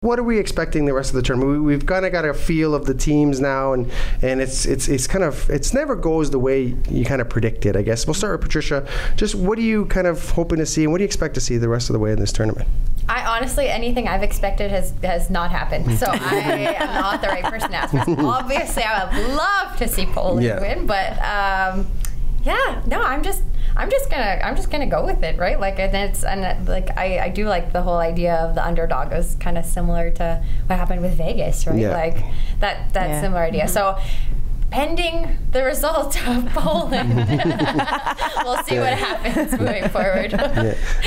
What are we expecting the rest of the tournament? We've kind of got a feel of the teams now, and it's kind of, it's never goes the way you kind of predicted, I guess. We'll start with Patricia. Just what are you kind of hoping to see, and what do you expect to see the rest of the way in this tournament? I honestly, anything I've expected has not happened. So I am not the right person to ask this. Obviously, I would love to see Poland win, but yeah, no, I'm just gonna go with it, right? Like, I do like the whole idea of the underdog. It was kind of similar to what happened with Vegas, right? Yeah. Like that similar idea. So, pending the result of Poland, we'll see what happens moving forward.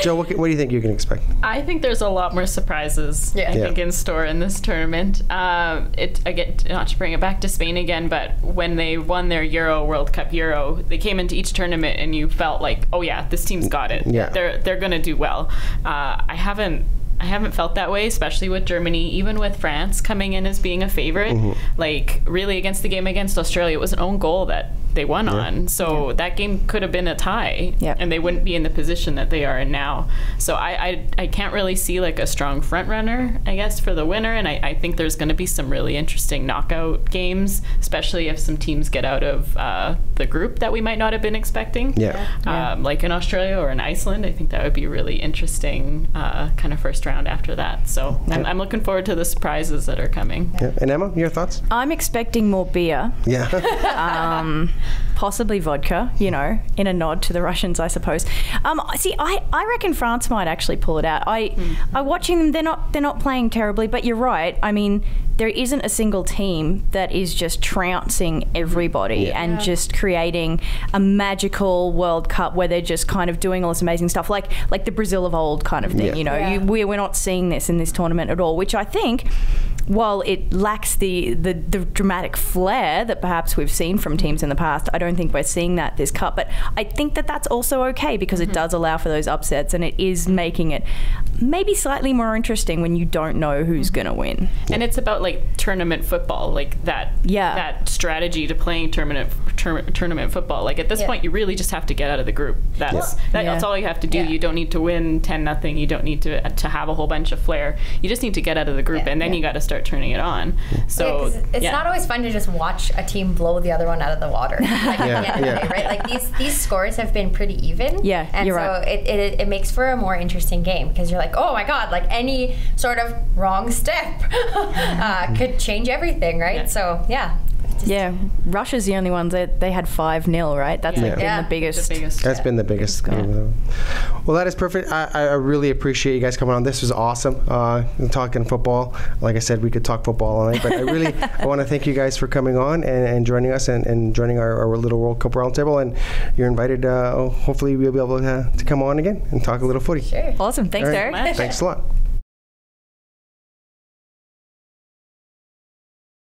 Joe, what do you think you can expect? I think there's a lot more surprises, I think, in store in this tournament. I get, not to bring it back to Spain again, but when they won their World Cup Euro, they came into each tournament and you felt like, oh yeah, this team's got it. Yeah. They're going to do well. I haven't felt that way, especially with Germany, even with France coming in as being a favorite. Like, really, against the game against Australia, it was an own goal that they won on. So that game could have been a tie, and they wouldn't be in the position that they are in now. So I can't really see like a strong front runner, I guess, for the winner. And I think there's going to be some really interesting knockout games, especially if some teams get out of the group that we might not have been expecting. Like in Australia or in Iceland. I think that would be really interesting kind of first round after that. So I'm looking forward to the surprises that are coming. And Emma, your thoughts? I'm expecting more beer. Possibly vodka, you know, in a nod to the Russians, I suppose. See, I reckon France might actually pull it out. I watching them, they're not playing terribly, but you're right. I mean, there isn't a single team that is just trouncing everybody and just creating a magical World Cup where they're just kind of doing all this amazing stuff, like the Brazil of old kind of thing. You know, we're not seeing this in this tournament at all, which I think, while it lacks the dramatic flair that perhaps we've seen from teams in the past, I don't think we're seeing that this cup. But I think that that's also okay, because it does allow for those upsets, and it is making it maybe slightly more interesting when you don't know who's going to win. And it's about like tournament football, like that strategy to playing tournament football. Like at this point, you really just have to get out of the group. That's all you have to do. You don't need to win 10-0. You don't need to have a whole bunch of flair. You just need to get out of the group, and then you got to start turning it on. So it's not always fun to just watch a team blow the other one out of the water. Like at the end of the day, right? Like these scores have been pretty even. And so right. it makes for a more interesting game, because you're like, oh my god, like any sort of wrong step could change everything, right? So Russia's the only ones that they had 5-0, right? That's been the biggest. That's been the biggest. Well, that is perfect. I really appreciate you guys coming on. This was awesome. Talking football. Like I said, we could talk football all night, but I want to thank you guys for coming on and joining us and joining our little World Cup Roundtable. And you're invited. Hopefully, we'll be able to come on again and talk a little footy. Sure. Awesome. Thanks, Derek. Thanks a lot.